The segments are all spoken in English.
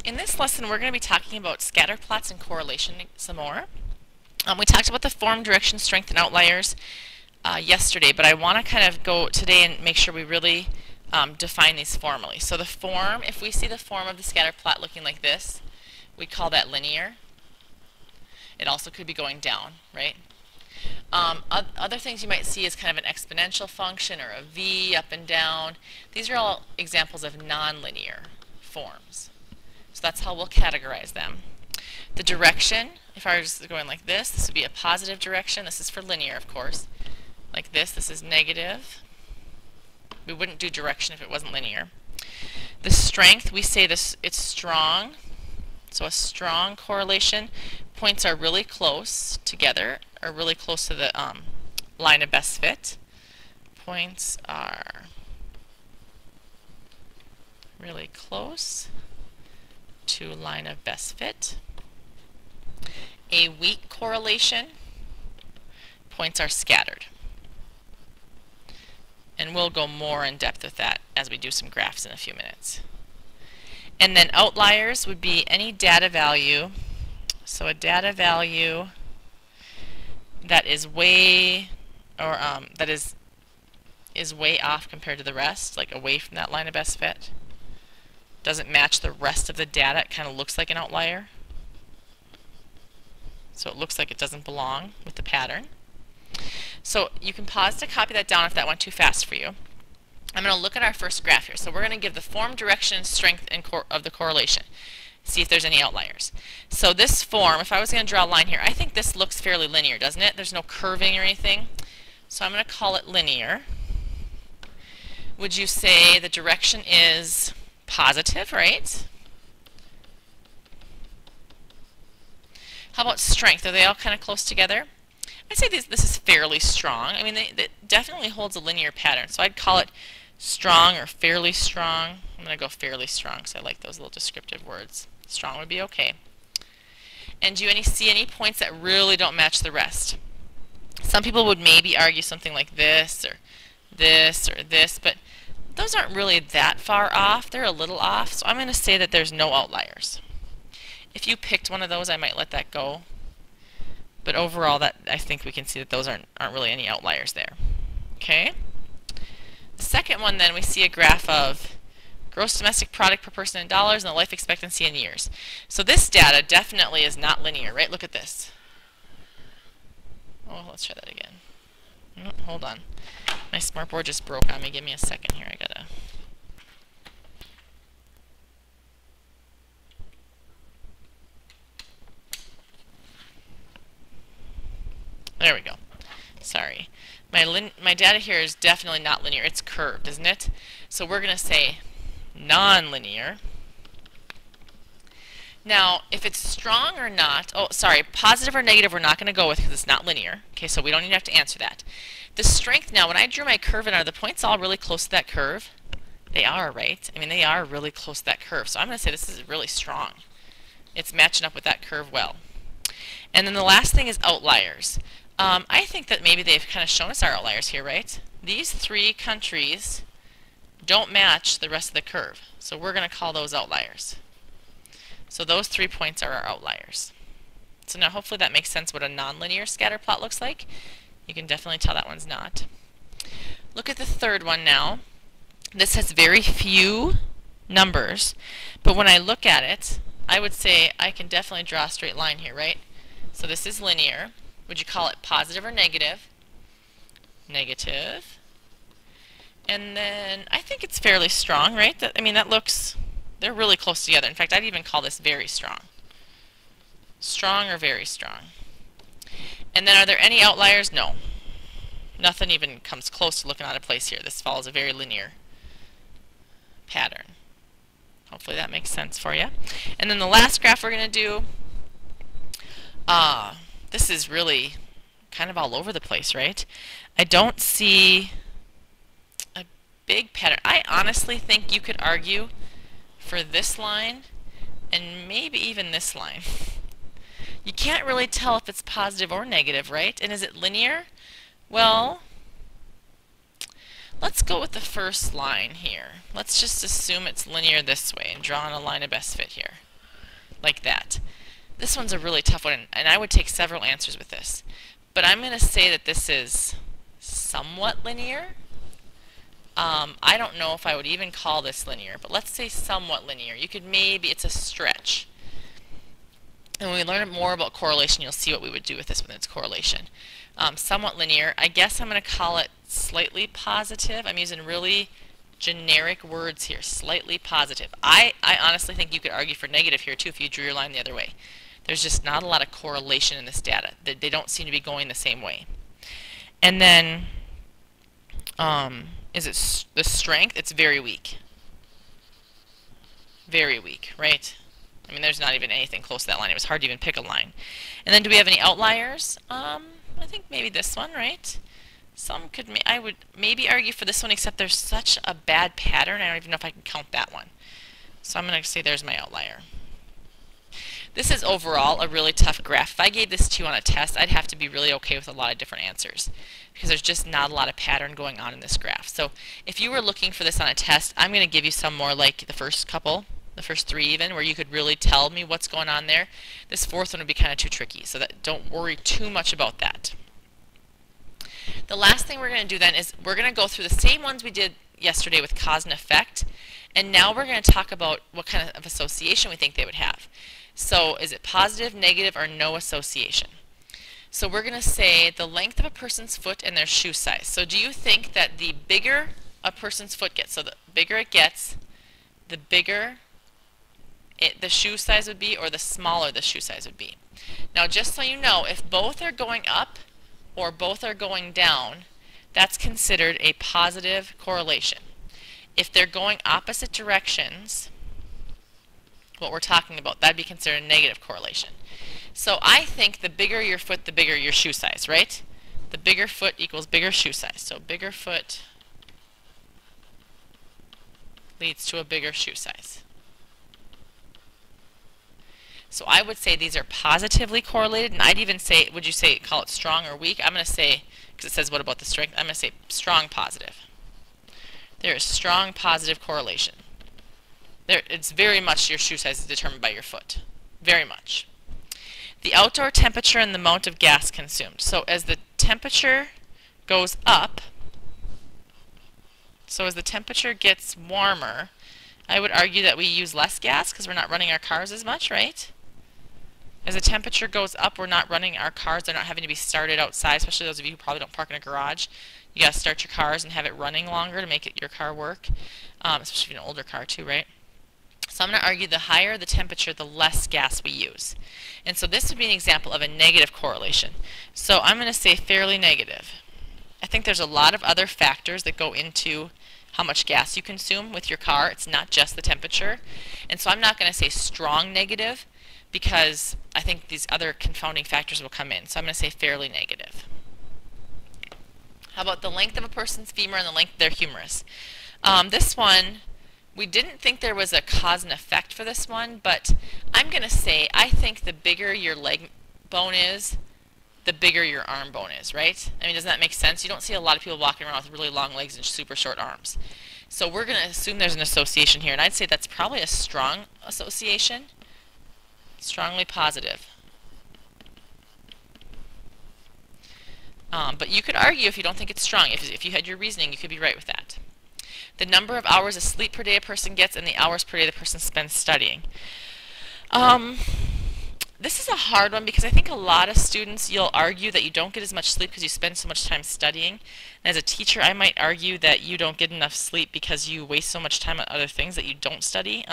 In this lesson, we're going to be talking about scatterplots and correlation some more. We talked about the form, direction, strength, and outliers yesterday, but I want to kind of go today and make sure we really define these formally. So the form, if we see the form of the scatterplot looking like this, we call that linear. It also could be going down, right? Other things you might see is kind of an exponential function or a V up and down. These are all examples of nonlinear forms. So that's how we'll categorize them. The direction, if I was going like this would be a positive direction. This is for linear, of course. Like this is negative. We wouldn't do direction if it wasn't linear. The strength, we say this, it's strong. So a strong correlation. Points are really close together, or really close to the line of best fit. Points are really close to line of best fit. A weak correlation, points are scattered. And we'll go more in depth with that as we do some graphs in a few minutes. And then outliers would be any data value. So a data value that is way, or that is way off compared to the rest, like away from that line of best fit. Doesn't match the rest of the data. It kind of looks like an outlier. So it looks like it doesn't belong with the pattern. So you can pause to copy that down if that went too fast for you. I'm going to look at our first graph here. So we're going to give the form, direction, strength, and of the correlation. See if there's any outliers. So this form, if I was going to draw a line here, I think this looks fairly linear, doesn't it? There's no curving or anything. So I'm going to call it linear. Would you say the direction is positive, right? How about strength? Are they all kind of close together? I'd say this is fairly strong. I mean, it definitely holds a linear pattern. So I'd call it strong or fairly strong. I'm going to go fairly strong because I like those little descriptive words. Strong would be okay. And do you see any points that really don't match the rest? Some people would maybe argue something like this or this or this, but those aren't really that far off. They're a little off, so I'm going to say that there's no outliers. If you picked one of those, I might let that go. But overall, that I think we can see that those aren't really any outliers there. Okay? The second one, then, we see a graph of gross domestic product per person in dollars and the life expectancy in years. So this data definitely is not linear, right? Look at this. Oh, let's try that again. Oh, hold on. My smartboard just broke on me. Give me a second here. I gotta... There we go. Sorry. My data here is definitely not linear. It's curved, isn't it? So we're going to say non-linear. Now, if it's strong or not, oh, sorry, positive or negative we're not going to go with because it's not linear. Okay, so we don't even have to answer that. The strength now, when I drew my curve in, are the points all really close to that curve? They are, right? I mean, they are really close to that curve. So I'm going to say this is really strong. It's matching up with that curve well. And then the last thing is outliers. I think that maybe they've kind of shown us our outliers here, right? These three countries don't match the rest of the curve. So we're going to call those outliers. So those 3 points are our outliers. So now hopefully that makes sense what a nonlinear scatter plot looks like. You can definitely tell that one's not. Look at the third one now. This has very few numbers, but when I look at it, I would say I can definitely draw a straight line here, right? So this is linear. Would you call it positive or negative? Negative. And then I think it's fairly strong, right? I mean, that looks, they're really close together. In fact, I'd even call this very strong. Strong or very strong. And then are there any outliers? No. Nothing even comes close to looking out of place here. This follows a very linear pattern. Hopefully that makes sense for you. And then the last graph we're going to do, this is really kind of all over the place, right? I don't see a big pattern. I honestly think you could argue for this line and maybe even this line. You can't really tell if it's positive or negative, right? And is it linear? Well, let's go first line here. Let's just assume it's linear this way and draw on a line of best fit here. like that. This one's a really tough one, and I would take several answers with this. But I'm going to say that this is somewhat linear. I don't know if I would even call this linear, but let's say somewhat linear. You could maybe, it's a stretch. And when we learn more about correlation, you'll see what we would do with this when it's correlation. Somewhat linear. I guess I'm going to call it slightly positive. I'm using really generic words here. Slightly positive. I honestly think you could argue for negative here too if you drew your line the other way. There's just not a lot of correlation in this data. They don't seem to be going the same way. And then, is it the strength? It's very weak. Very weak, right? I mean, there's not even anything close to that line. It was hard to even pick a line. And then do we have any outliers? I think maybe this one, right? Some could, I would maybe argue for this one, except there's such a bad pattern, I don't even know if I can count that one. So I'm going to say there's my outlier. This is overall a really tough graph. If I gave this to you on a test, I'd have to be really okay with a lot of different answers because there's just not a lot of pattern going on in this graph. So if you were looking for this on a test, I'm going to give you some more like the first couple, the first three even, where you could really tell me what's going on there. This fourth one would be kind of too tricky, so don't worry too much about that. The last thing we're going to do then is we're going to go through the same ones we did yesterday with cause and effect, and now we're going to talk about what kind of association we think they would have. So is it positive, negative, or no association? So we're going to say the length of a person's foot and their shoe size. So do you think that the bigger a person's foot gets, so the bigger it gets, the bigger the shoe size would be, or the smaller the shoe size would be? Now just so you know, if both are going up or both are going down, that's considered a positive correlation. If they're going opposite directions, what we're talking about, that'd be considered a negative correlation. So I think the bigger your foot, the bigger your shoe size, right? The bigger foot equals bigger shoe size. So bigger foot leads to a bigger shoe size. So I would say these are positively correlated, and I'd even say, would you say, call it strong or weak? I'm going to say, because it says what about the strength, I'm going to say strong positive. There is strong positive correlation. It's very much your shoe size is determined by your foot. Very much. The outdoor temperature and the amount of gas consumed. So as the temperature goes up, so as the temperature gets warmer, I would argue that we use less gas because we're not running our cars as much, right? As the temperature goes up, we're not running our cars. They're not having to be started outside, especially those of you who probably don't park in a garage. You got to start your cars and have it running longer to make your car work, especially if you have an older car too, right? So I'm going to argue the higher the temperature, the less gas we use. And so this would be an example of a negative correlation. So I'm going to say fairly negative. I think there's a lot of other factors that go into how much gas you consume with your car. It's not just the temperature. And so I'm not going to say strong negative because I think these other confounding factors will come in. So I'm going to say fairly negative. How about the length of a person's femur and the length of their humerus? This one, we didn't think there was a cause and effect for this one, but I'm going to say I think the bigger your leg bone is, the bigger your arm bone is, right? I mean, doesn't that make sense? You don't see a lot of people walking around with really long legs and super short arms. So we're going to assume there's an association here, and I'd say that's probably a strong association. Strongly positive. But you could argue if you don't think it's strong. If you had your reasoning, you could be right with that. The number of hours of sleep per day a person gets and the hours per day the person spends studying. This is a hard one because I think a lot of students, you'll argue that you don't get as much sleep because you spend so much time studying. And as a teacher, I might argue that you don't get enough sleep because you waste so much time on other things that you don't study.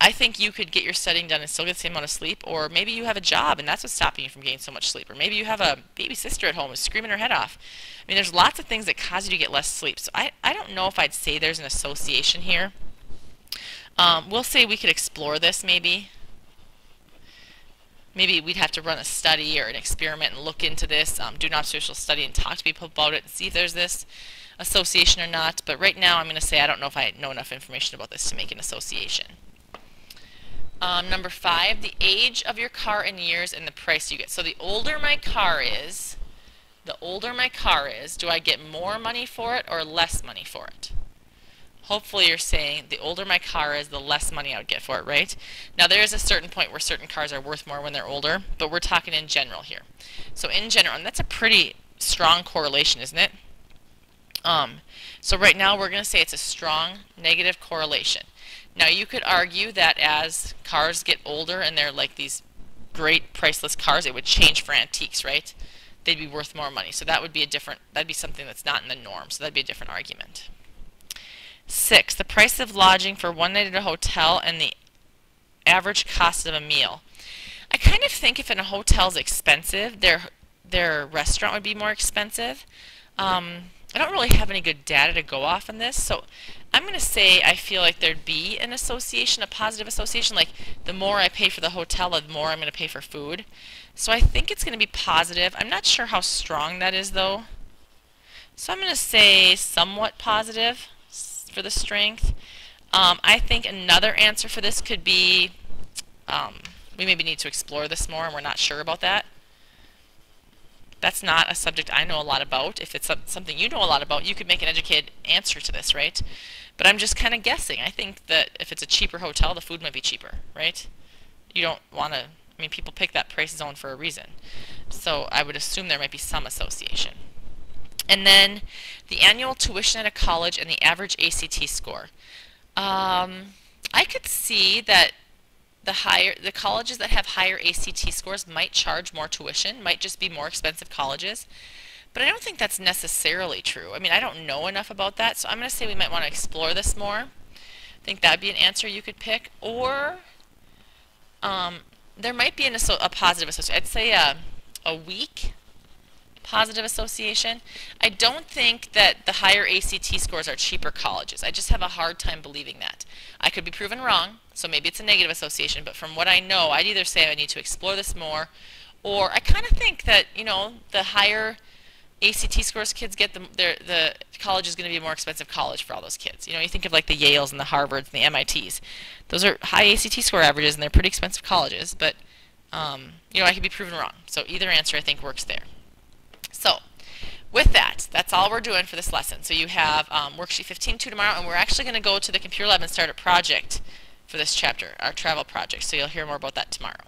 I think you could get your studying done and still get the same amount of sleep, or maybe you have a job and that's what's stopping you from getting so much sleep, or maybe you have a baby sister at home who's screaming her head off. I mean, there's lots of things that cause you to get less sleep, so I don't know if I'd say there's an association here. We'll say we could explore this maybe. Maybe we'd have to run a study or an experiment and look into this, do an observational study and talk to people about it and see if there's this association or not, but right now I'm going to say I don't know if I know enough information about this to make an association. Number 5, the age of your car in years and the price you get. So the older my car is, do I get more money for it or less money for it? hopefully you're saying the older my car is, the less money I would get for it, right? Now there is a certain point where certain cars are worth more when they're older, but we're talking in general here. So in general, and that's a pretty strong correlation, isn't it? So right now we're going to say it's a strong negative correlation. Now you could argue that as cars get older and they're like these great priceless cars, it would change for antiques, right? They'd be worth more money. So that would be that'd be something that's not in the norm. So that'd be a different argument. 6. The price of lodging for one night at a hotel and the average cost of a meal. I kind of think if a hotel is expensive, their restaurant would be more expensive. I don't really have any good data to go off on this, so I'm going to say I feel like there'd be an association, a positive association, like the more I pay for the hotel, the more I'm going to pay for food. So I think it's going to be positive. I'm not sure how strong that is, though. So I'm going to say somewhat positive for the strength. I think another answer for this could be, we maybe need to explore this more, and we're not sure about that. That's not a subject I know a lot about. If it's something you know a lot about, you could make an educated answer to this, right? But I'm just kind of guessing. I think that if it's a cheaper hotel, the food might be cheaper, right? You don't want to, I mean, people pick that price zone for a reason. So I would assume there might be some association. And then the annual tuition at a college and the average ACT score. I could see that the colleges that have higher ACT scores might charge more tuition, might just be more expensive colleges. But I don't think that's necessarily true. I mean, I don't know enough about that, so I'm going to say we might want to explore this more. I think that would be an answer you could pick. Or there might be a positive association. I'd say a weak positive association. I don't think that the higher ACT scores are cheaper colleges. I just have a hard time believing that. I could be proven wrong, so maybe it's a negative association, but from what I know, I'd either say I need to explore this more, or I kind of think that, you know, the higher ACT scores kids get, the college is going to be a more expensive college for all those kids. You know, you think of like the Yales and the Harvards and the MITs. Those are high ACT score averages, and they're pretty expensive colleges, but, you know, I could be proven wrong. So either answer I think works there. So with that, that's all we're doing for this lesson. So you have worksheet 15-2 tomorrow, and we're actually going to go to the computer lab and start a project for this chapter, our travel project. So you'll hear more about that tomorrow.